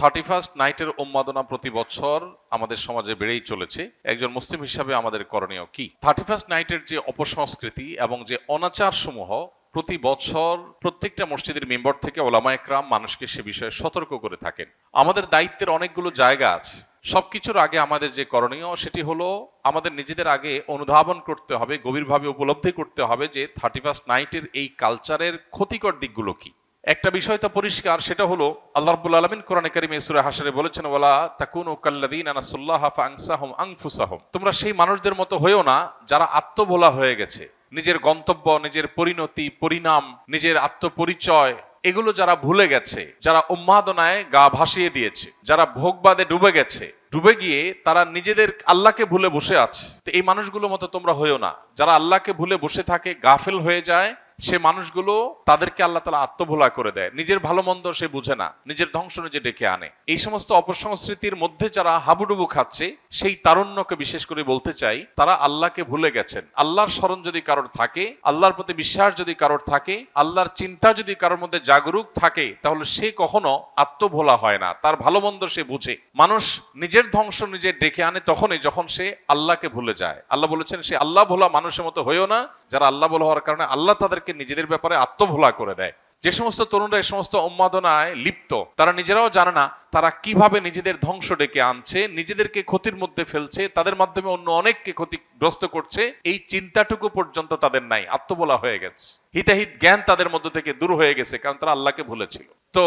31st নাইটের উন্মাদনা প্রতি বছর আমাদের সমাজে বেড়েই চলেছে। একজন মুসলিম হিসাবে আমাদের করণীয় কি? 31st নাইটের যে অপসংস্কৃতি এবং যে অনাচার সমূহ প্রতি বছর প্রত্যেকটা মসজিদের মেম্বার থেকে ওলামা একরাম মানুষকে সে বিষয়ে সতর্ক করে থাকেন। আমাদের দায়িত্বের অনেকগুলো জায়গা আছে। সবকিছুর আগে আমাদের যে করণীয় সেটি হলো আমাদের নিজেদের আগে অনুধাবন করতে হবে, গভীরভাবে উপলব্ধি করতে হবে যে 31st নাইটের এই কালচারের ক্ষতিকর দিকগুলো কি। একটা বিষয় তো পরিষ্কার, সেটা হলো আল্লাহ রাব্বুল আলামিন কোরআনে কারিমে সূরা হাশরে বলেছেন, ওয়ালা তাকুনু কাল্লাযীনা নাসুল্লাহা ফাআনসাহুম আনফুসাহুম, তোমরা সেই মানুষদের মতো হয়েও না যারা আত্মভোলা হয়ে গেছে। নিজের গন্তব্য, নিজের পরিণতি, পরিণাম, নিজের আত্মপরিচয় এগুলো যারা ভুলে গেছে, যারা উন্মাদনায় গা ভাসিয়ে দিয়েছে, যারা ভোগবাদে ডুবে গেছে, ডুবে গিয়ে তারা নিজেদের আল্লাহকে ভুলে বসে আছে। তো এই মানুষগুলোর মতো তোমরা হয়েও না। যারা আল্লাহকে ভুলে বসে থাকে, গাফেল হয়ে যায়, সে মানুষগুলো তাদেরকে আল্লাহ তাআলা আত্মভোলা করে দেয়। নিজের ভালো মন্দ সে বুঝে না, নিজের ধ্বংস নিজে ডেকে আনে। এই সমস্ত অপসংস্কৃতির মধ্যে যারা হাবুডুবু খাচ্ছে, সেই তারুণ্যকে বিশেষ করে বলতে চাই, তারা আল্লাহকে ভুলে গেছেন। আল্লাহর স্মরণ যদি কারোর থাকে, আল্লাহর প্রতি বিশ্বাস যদি কারোর থাকে, আল্লাহর চিন্তা যদি কারোর মধ্যে জাগরুক থাকে, তাহলে সে কখনো আত্মভোলা হয় না। তার ভালো মন্দ সে বুঝে। মানুষ নিজের ধ্বংস নিজে ডেকে আনে তখনই যখন সে আল্লাহকে ভুলে যায়। আল্লাহ বলেছেন, সে আল্লাহ ভোলা মানুষের মতো হয়েও না যারা আল্লাহ ভোলা হওয়ার কারণে আল্লাহ তাদেরকে নিজেদের ব্যাপারে আত্মভোলা করে দেয়। যে সমস্ত তরুণরা এই সমস্ত উন্মাদনায় লিপ্ত, তারা নিজেরাও জানে না তারা কিভাবে নিজেদের ধ্বংস ডেকে আনছে, নিজেদেরকে ক্ষতির মধ্যে ফেলছে, তাদের মাধ্যমে অন্য অনেককে ক্ষতিগ্রস্ত করছে। এই চিন্তাটুকু পর্যন্ত তাদের নাই, আত্মভোলা হয়ে গেছে। হিতাহিত জ্ঞান তাদের মধ্য থেকে দূর হয়ে গেছে, কারণ তারা আল্লাহকে ভুলেছিল। তো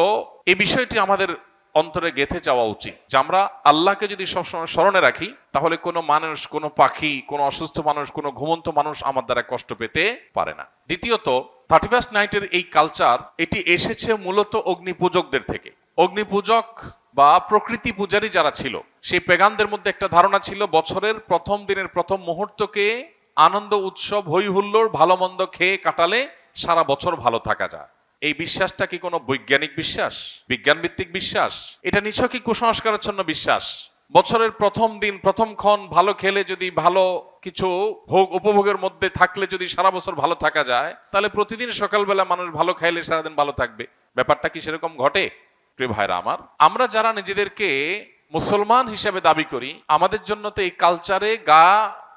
এই বিষয়টি আমাদের অন্তরে গেঁথে যাওয়া উচিত যে আমরা আল্লাহকে যদি সবসময় স্মরণে রাখি, তাহলে কোনো মানুষ, কোনো পাখি, কোনো অসুস্থ মানুষ, কোনো ঘুমন্ত মানুষ আমার দ্বারা কষ্ট পেতে পারে না। দ্বিতীয়ত, 31st নাইটের এই কালচার এটি এসেছে মূলত অগ্নিপূজকদের থেকে। অগ্নিপূজক বা প্রকৃতি পূজারী যারা ছিল, সেই পেগানদের মধ্যে একটা ধারণা ছিল বছরের প্রথম দিনের প্রথম মুহূর্তকে আনন্দ, উৎসব, হই হুল্লোড়, ভালো মন্দ খেয়ে কাটালে সারা বছর ভালো থাকা যায়। এই বিশ্বাসটা কি কোনো বৈজ্ঞানিক বিশ্বাস, বিজ্ঞান ভিত্তিক বিশ্বাস? এটা নিছকই কুসংস্কারাচ্ছন্ন বিশ্বাস। বছরের প্রথম দিন, প্রথম ক্ষণ ভালো খেলে, যদি ভালো কিছু ভোগ উপভোগের মধ্যে থাকলে যদি সারা বছর ভালো থাকা যায়, তাহলে প্রতিদিন সকালবেলা মানুষ ভালো খাইলে সারাদিন ভালো থাকবে। ব্যাপারটা কি সেরকম ঘটে? প্রিয় ভাইরা আমার, আমরা যারা নিজেদেরকে মুসলমান হিসেবে দাবি করি, আমাদের জন্য তো এই কালচারে গা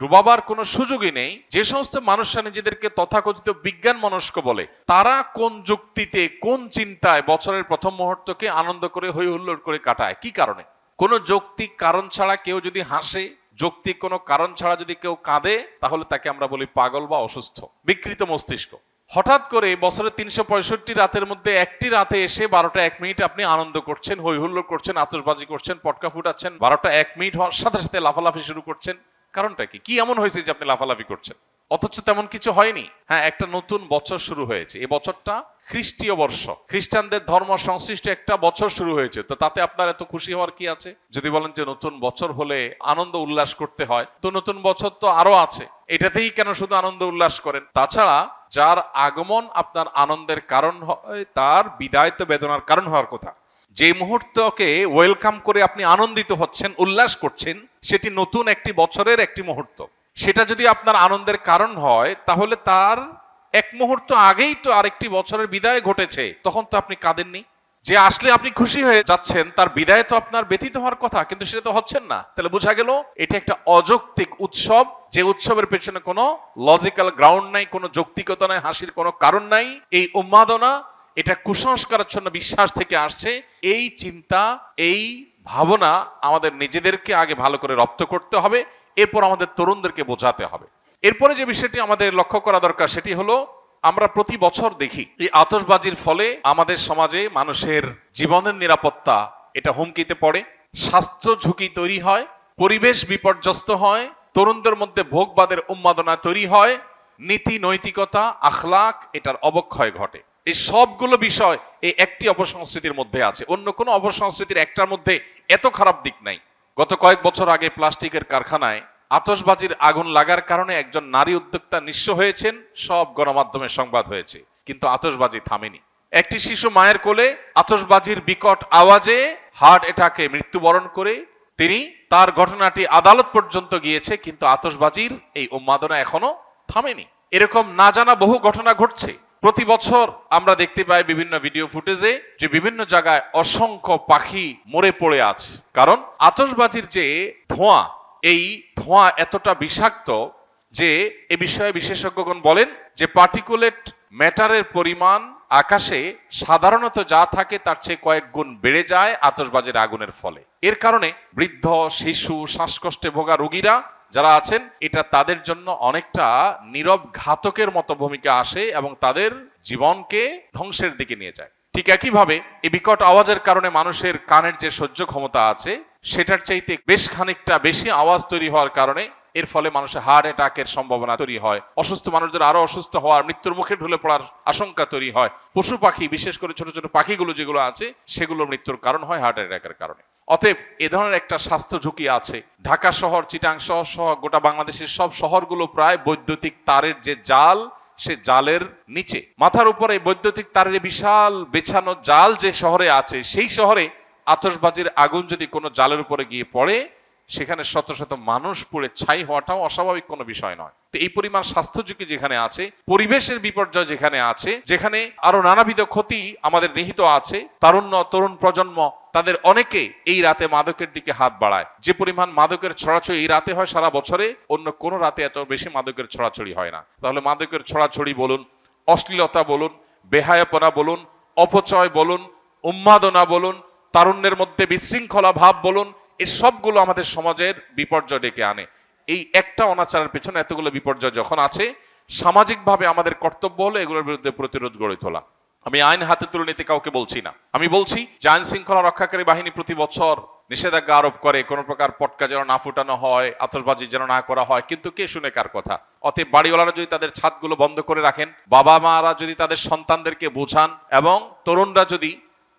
ডুবাবার কোনো সুযোগই নেই। যে সমস্ত মানুষরা নিজেদেরকে তথাকথিত বিজ্ঞান মনস্ক বলে, তারা কোন যুক্তিতে, কোন চিন্তায় বছরের প্রথম মুহূর্তকে আনন্দ করে হই হুল্লোড় করে কাটায়? কি কারণে? কোন যৌক্তিক কারণ ছাড়া কেউ যদি হাসে, যৌক্তিক কোনো কারণ ছাড়া যদি কেউ কাঁদে, তাহলে তাকে আমরা বলি পাগল বা অসুস্থ, বিকৃত মস্তিষ্ক। হঠাৎ করে বছরের 365 রাতের মধ্যে একটি রাতে এসে 12টা 1 মিনিট আপনি আনন্দ করছেন, হই হুল্লোড় করছেন, আতশবাজি করছেন, পটকা ফুটাচ্ছেন, 12টা 1 মিনিট হওয়ার সাথে সাথে লাফালাফি শুরু করছেন। কারণটা কি? কি এমন হয়েছে যে আপনি লাফালাফি করছেন? অথচ তেমন কিছু হয়নি। হ্যাঁ, একটা নতুন বছর শুরু হয়েছে। এই বছরটা খ্রিস্টীয় বর্ষ, খ্রিস্টানদের ধর্ম সংশ্লিষ্ট একটা বছর শুরু হয়েছে। তো তাতে আপনার এত খুশি হওয়ার কি আছে? যদি বলেন যে নতুন বছর হলে আনন্দ উল্লাস করতে হয়, তো নতুন বছর তো আরো আছে, এটাতেই কেন শুধু আনন্দ উল্লাস করেন? তাছাড়া যার আগমন আপনার আনন্দের কারণ হয়, তার বিদায় তো বেদনার কারণ হওয়ার কথা। যে মুহূর্তকে ওয়েলকাম করে আপনি আনন্দিত হচ্ছেন, উল্লাস করছেন, সেটি নতুন একটি বছরের একটি মুহূর্ত। সেটা যদি আপনার আনন্দের কারণ হয়, তাহলে তার এক মুহূর্ত আগেই তো আরেকটি বছরের বিদায় ঘটেছে, তখন তো আপনি কাঁদেননি। যে আসলে আপনি খুশি হয়ে যাচ্ছেন, তার বিদায় তো আপনার ব্যথিত হওয়ার কথা, কিন্তু সেটা তো হচ্ছেন না। তাহলে বোঝা গেল এটা একটা অযৌক্তিক উৎসব, যে উৎসবের পেছনে কোনো লজিক্যাল গ্রাউন্ড নাই, কোনো যৌক্তিকতা নাই, হাসির কোনো কারণ নাই। এই উন্মাদনা, এটা কুসংস্কারাচ্ছন্ন বিশ্বাস থেকে আসছে। এই চিন্তা, এই ভাবনা আমাদের নিজেদেরকে আগে ভালো করে রপ্ত করতে হবে, এরপর আমাদের তরুণদেরকে বোঝাতে হবে। এরপরে যে বিষয়টি আমাদের লক্ষ্য করা দরকার, সেটি হলো আমরা প্রতি বছর দেখি এই আতশবাজির ফলে আমাদের সমাজে মানুষের জীবনের নিরাপত্তা এটা হুমকিতে পড়ে, স্বাস্থ্য ঝুঁকি তৈরি হয়, পরিবেশ বিপর্যস্ত হয়, তরুণদের মধ্যে ভোগবাদের উন্মাদনা তৈরি হয়, নীতি নৈতিকতা, আখলাক এটার অবক্ষয় ঘটে। এই সবগুলো বিষয় এই একটি অপসংস্কৃতির মধ্যে আছে। অন্য কোনো অপসংস্কৃতির একটার মধ্যে এত খারাপ দিক নাই। গত কয়েক বছর আগে প্লাস্টিকের কারখানায় আতশবাজির আগুন লাগার কারণে একজন নারী উদ্যোক্তা নিঃস্ব হয়েছেন, সব গণমাধ্যমে সংবাদ হয়েছে, কিন্তু আতশবাজি থামেনি। একটি শিশু মায়ের কোলে আতশবাজির বিকট আওয়াজে হার্ট অ্যাটাকে মৃত্যুবরণ করে তিনি, তার ঘটনাটি আদালত পর্যন্ত গিয়েছে, কিন্তু আতশবাজির এই উন্মাদনা এখনো থামেনি। এরকম না জানা বহু ঘটনা ঘটছে। প্রতি বছর আমরা দেখতে পাই বিভিন্ন ভিডিও ফুটেজে যে বিভিন্ন জায়গায় অসংখ্য পাখি মরে পড়ে আছে। কারণ আতশবাজির যে ধোঁয়া, এই ধোঁয়া এতটা বিষাক্ত যে এ বিষয়ে বিশেষজ্ঞগণ বলেন যে পার্টিকুলেট ম্যাটারের পরিমাণ আকাশে সাধারণত যা থাকে তার চেয়ে কয়েক গুণ বেড়ে যায় আতশবাজির আগুনের ফলে। এর কারণে বৃদ্ধ, শিশু, শ্বাসকষ্টে ভোগা রোগীরা যারা আছেন, এটা তাদের জন্য অনেকটা নীরব ঘাতকের মতো ভূমিকা আসে এবং তাদের জীবনকে ধ্বংসের দিকে নিয়ে যায়। ঠিক একইভাবে এই বিকট আওয়াজের কারণে মানুষের কানের যে সহ্য ক্ষমতা আছে সেটার চাইতে বেশ খানিকটা বেশি আওয়াজ তৈরি হওয়ার কারণে এর ফলে মানুষের হার্ট অ্যাটাকের সম্ভাবনা তৈরি হয়, অসুস্থ মানুষদের আরো অসুস্থ হওয়ার, মৃত্যুর মুখে ঢলে পড়ার আশঙ্কা তৈরি হয়। পশু পাখি, বিশেষ করে ছোট ছোট পাখিগুলো যেগুলো আছে সেগুলো মৃত্যুর কারণ হয় হার্ট অ্যাটাকের কারণে। অতএব এ ধরনের একটা স্বাস্থ্য ঝুঁকি আছে। ঢাকা শহর, চিটাং শহর সহ গোটা বাংলাদেশের সব শহরগুলো প্রায় বৈদ্যুতিক তারের যে জাল, সে জালের নিচে মাথার উপরে বৈদ্যুতিক তারের বিশাল বেছানো জাল যে শহরে আছে, সেই শহরে আতশবাজির আগুন যদি কোনো জালের উপরে গিয়ে পড়ে, সেখানে শত শত মানুষ পুড়ে ছাই হওয়াটাও অস্বাভাবিক কোনো বিষয় নয়। তো এই পরিমাণ স্বাস্থ্য ঝুঁকি যেখানে আছে, পরিবেশের বিপর্যয় যেখানে আছে, যেখানে আরো নানাবিধ ক্ষতি আমাদের নিহিত আছে, তরুণ প্রজন্ম তাদের অনেকে এই রাতে মাদকের দিকে হাত বাড়ায়। যে পরিমাণ মাদকের ছড়াছড়ি এই রাতে হয়, সারা বছরে অন্য কোনো রাতে এত বেশি মাদকের ছড়াছড়ি হয় না। তাহলে মাদকের ছড়াছড়ি বলুন, অশ্লীলতা বলুন, বেহায়াপনা বলুন, অপচয় বলুন, উন্মাদনা বলুন, তারুণ্যের মধ্যে বিশৃঙ্খলা ভাব বলুন, এই সবগুলো আমাদের সমাজের বিপর্যয় ডেকে আনে। এই একটা অনাচারের পেছনে এতগুলো বিপর্যয় যখন আছে, সামাজিকভাবে আমাদের কর্তব্য হলো এগুলোর বিরুদ্ধে প্রতিরোধ গড়ে তোলা। আমি আইন হাতে তুলে নিতে কাউকে বলছি না। আমি বলছি যে আইন শৃঙ্খলা রক্ষাকারী বাহিনী প্রতি বছর নিষেধাজ্ঞা আরোপ করে, কোনো প্রকার পটকা যেন না ফুটানো হয়, আতশবাজি যেন না করা হয়, কিন্তু কে শুনে কার কথা? অতএব বাড়িওয়ালারা যদি তাদের ছাদগুলো বন্ধ করে রাখেন, বাবা মারা যদি তাদের সন্তানদেরকে বোঝান, এবং তরুণরা যদি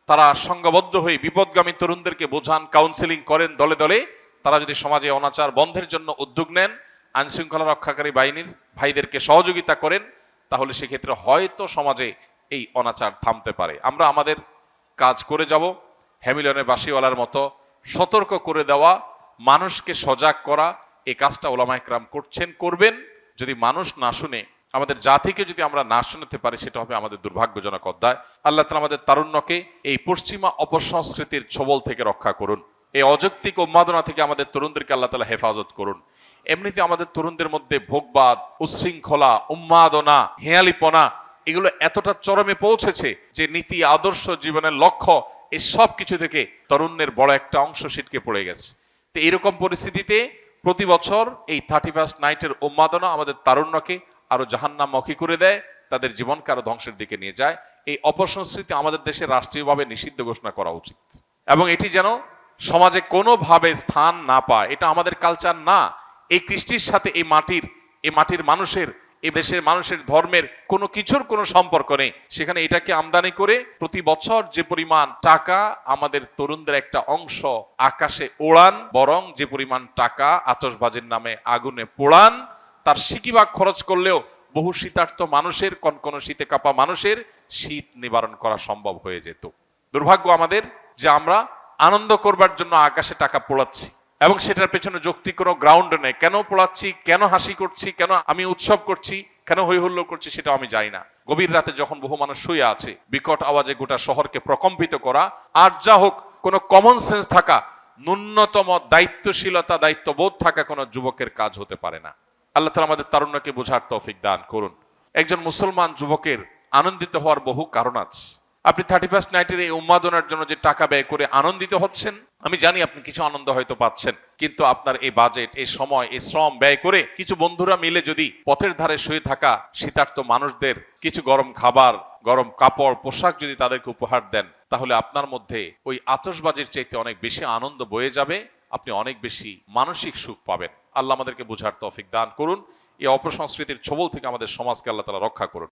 তারা সংঘবদ্ধ হয়ে বিপদগামী তরুণদেরকে বোঝান, কাউন্সেলিং করেন দলে দলে, তারা যদি সমাজে অনাচার বন্ধের জন্য উদ্যোগ নেন, আইন শৃঙ্খলা রক্ষাকারী বাহিনীর ভাইদেরকে সহযোগিতা করেন, তাহলে সেক্ষেত্রে হয়তো সমাজে এই অনাচার থামতে পারে। আমরা আমাদের কাজ করে যাব, হ্যামিলনের বাসিওয়ালার মতো সতর্ক করে দেওয়া, মানুষকে সজাগ করা, এই কাজটা ওলামায়ে কেরাম করছেন, করবেন। যদি মানুষ না শুনে, আমাদের জাতিকে যদি আমরা না শুনতে পারি, সেটা হবে আমাদের দুর্ভাগ্যজনক অধ্যায়। আল্লাহ তাআলা আমাদের তারুণ্যকে এই পশ্চিমা অপসংস্কৃতির ছবল থেকে রক্ষা করুন, এই অযৌক্তিক উন্মাদনা থেকে আমাদের তরুণদেরকে আল্লাহ তাআলা হেফাজত করুন। এমনিতে আমাদের তরুণদের মধ্যে ভোগবাদ, উচ্ছৃঙ্খলা, উন্মাদনা, হেয়ালিপনা এগুলো এতটা চরমে পৌঁছেছে যে নীতি, আদর্শ, জীবনের লক্ষ্য, এই সব কিছু থেকে তরুণের বড় একটা অংশ ছিটকে পড়ে গেছে। তো এরকম পরিস্থিতিতে প্রতি বছর এই 31st নাইটের উন্মাদনা আমাদের তারুণ্যকে আরো জাহান্নামমুখী করে দেয়, তাদের জীবনকে আরো ধ্বংসের দিকে নিয়ে যায়। এই অপসংস্কৃতি আমাদের দেশে রাষ্ট্রীয়ভাবে নিষিদ্ধ ঘোষণা করা উচিত, এবং এটি যেন সমাজে কোনোভাবে স্থান না পায়। এটা আমাদের কালচার না। এই কৃষ্টির সাথে এই মাটির মানুষের, এই দেশের মানুষের ধর্মের কোনো কিছুর কোনো সম্পর্ক নেই। সেখানে এটাকে আমদানি করে প্রতি বছর যে পরিমাণ টাকা আমাদের তরুণদের একটা অংশ আকাশে ওড়ান, বরং যে পরিমাণ টাকা আতশবাজির নামে আগুনে পোড়ান, তার সিকিভাগ খরচ করলেও বহু শীতার্ত মানুষের, কনকনে শীতে কাঁপা মানুষের শীত নিবারণ করা সম্ভব হয়ে যেত। দুর্ভাগ্য আমাদের যে আমরা আনন্দ করবার জন্য আকাশে টাকা পোড়াচ্ছি, এবং সেটার পেছনে যৌক্তিক কোনো গ্রাউন্ড নেই। কেন পোড়াচ্ছি, কেন হাসি করছি, কেন আমি উৎসব করছি, কেন হৈ হুল্লোড় করছি, সেটা আমি জানি না। গভীর রাতে যখন বহু মানুষ শুয়ে আছে, বিকট আওয়াজে গোটা শহরকে প্রকম্পিত করা, আর যা হোক, কোনো কমন সেন্স থাকা, ন্যূনতম দায়িত্বশীলতা, দায়িত্ববোধ থাকা কোনো যুবকের কাজ হতে পারে না। আল্লাহ তাআলা আমাদের তারুণ্যকে বোঝার তৌফিক দান করুন। একজন মুসলমান যুবকের আনন্দিত হওয়ার বহু কারণ আছে। আপনি 31st নাইটের এই উন্মাদনার জন্য যে টাকা ব্যয় করে আনন্দিত হচ্ছেন, আমি জানি আপনি কিছু আনন্দ হয়তো পাচ্ছেন, কিন্তু আপনার এই বাজেট, এই সময়, এই শ্রম ব্যয় করে কিছু বন্ধুরা মিলে যদি পথের ধারে শুয়ে থাকা শীতার্ত মানুষদের কিছু গরম খাবার, গরম কাপড়, পোশাক যদি তাদেরকে উপহার দেন, তাহলে আপনার মধ্যে ওই আতশবাজির চাইতে অনেক বেশি আনন্দ বয়ে যাবে, আপনি অনেক বেশি মানসিক সুখ পাবেন। আল্লাহ আমাদেরকে বোঝার তৌফিক দান করুন। এই অপসংস্কৃতির ছবল থেকে আমাদের সমাজকে আল্লাহ তাআলা রক্ষা করুন।